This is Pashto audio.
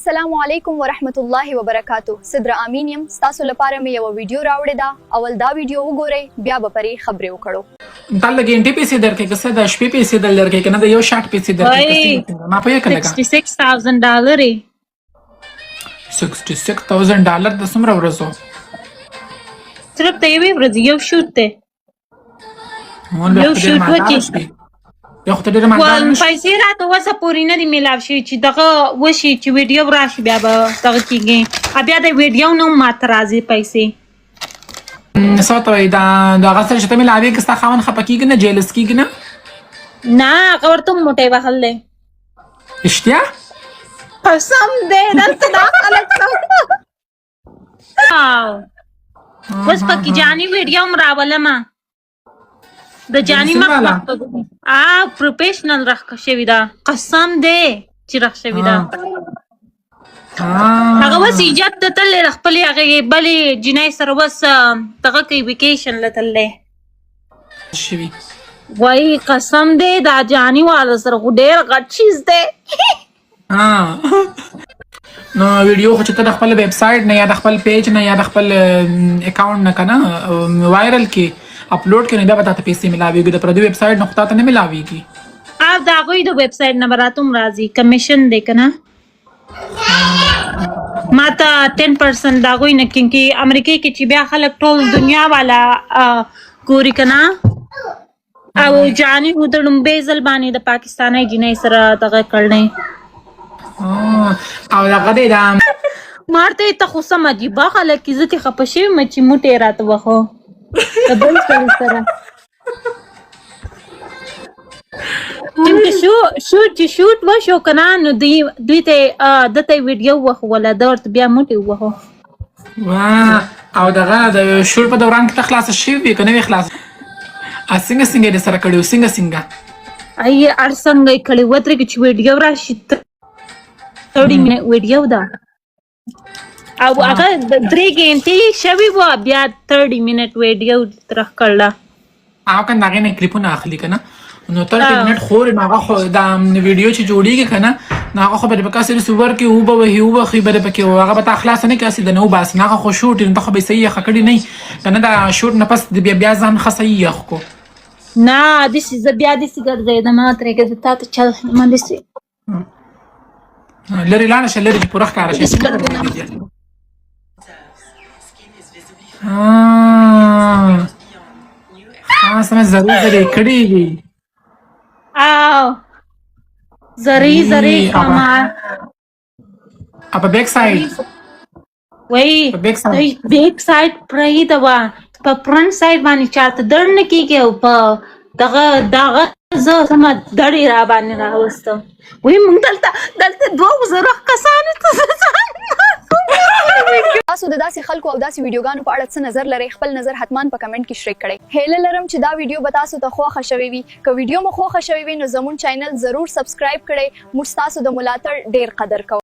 السلام علیکم ورحمت الله وبرکاتو. صدر امین یم. تاسو لپاره مې یو ویډیو راوړې ده. اول دا ویډیو وګورئ بیا به پرې خبرې وکړو. دا لګینټي پیسې درکې که څه د شپې پیسې دل درکې کنه د یو شارټ پیسې درکې ما په یو کله $66,000 $66,000 د څومره ورځو صرف ته یوې ورځې یو شوټ دی یو شوټ وکړي یو خو ته ډېره مالدار نه شې پیسې راته اوسه پورې نه دي میلاو شوي چې دغه وشي چې ویډیو راشي بیا به دغه کېږي بیا د ویډیو نه هم ماته راځي پیسې څه ورته وایي دا هغه سره چې ته میلاوې که ستا خاوند خفه کېږي نه جیلس کېږي نه نه هغه ورته هم موټی وهل دی رښتیا قسم دی دلته دا خلک اوس پکې جاني ویډیو هم راولمه د جاني مخ پروفیشنل راخ شوي ده قسم دی چې راخ شوي ده هغه اوس ایجاد ته تللی د خپلې هغې بلې جنۍ سره اوس دغه کوي ویکیشن له تللی شوي وایي قسم دی دا جاني والا سره خو ډېر غټ چیز دی نو ویډیو خو چې ته د خپل ویب سایټ نه یا د خپل پیج نه یا د خپل اکاونټ نه کنه وایرل کې اپلوډ کړي بیا به تاته پیسې ملاویږي د پردي ویب سایټ نه خو تاته نه ملاویږي د هغوی د ویب سایټ نه به راته هم راځي کمیشن دی که نه ما ته 10% د هغوی نه کیونکې امریکې کې چې بیا خلک ټول دنیا والا ګوري که نه او جاني خو د لومبۍ ځل باندې د پاکستانی جنۍ سره دغه کړی او دغه دی دا مارته ته خو سم عجیبه خلک زه ترې خفه شوې یم چې موټی یې راته وخو د بل سړي سره چې شوټ وشو که نه نو دوی ته ده ته یې ویډیو وښوله ده ورته بیا موټی ووهو او دغه د شوټ په دوران کې ته خلاصه شوې وې که نه وې خلاصه څنګه څنګه یې سره کړي وو څنګه ای هر څنګه یې کړی ودرېږي چې ویډیو راشي 30 منټ ویډیو ده او هغه 3 غنټې شوي وه بیا 30 منټ ویډیو ترخ کړله او که د هغې نه کلیپونه اخلي که نه نو 30 منټ خورې نو هغه خو دا ویډیو چې جوړېږي که نه نو هغه خو به دې په کاسې رسي ورکړي اوبه وهي وبخي به دې پکې هغه به تا خلاصه نه کړي هسې د نه وباسي نو هغه خو شوټ نو ته خو به یې صحیح یخه کړي نه که نه دا شوټ نه پس بیا ځان ښه صحیح یخ کو نه داسې زه بیا داسې ګرځېدم ترېږه زه تا ته چل ما داسې لرې لاړه شه لرې چې پوره ښکاره شي سمه ضرور زرې کړي دي او زری کمال په بیک سایډ وایي بیک سایډ پرېږده وه په فرنټ سایډ باندې چاته درد نه کېږي او په دغه زه سمه دړې را باندې راوستم وایي موږ دلته 2000 کسانو ته تاسو د داسې خلکو او داسې ویډیوګانو په اړه څه نظر لرئ خپل نظر حتما په کمنټ کې شریک کړئ هیله لرم چې دا ویډیو به تاسو ته خوښه شوې وي که ویډیو مو خوښه شوې وي نو زموږ چینل ضرور سبسکرایب کړئ موږ ستاسو د ملاتړ ډېر قدر کوو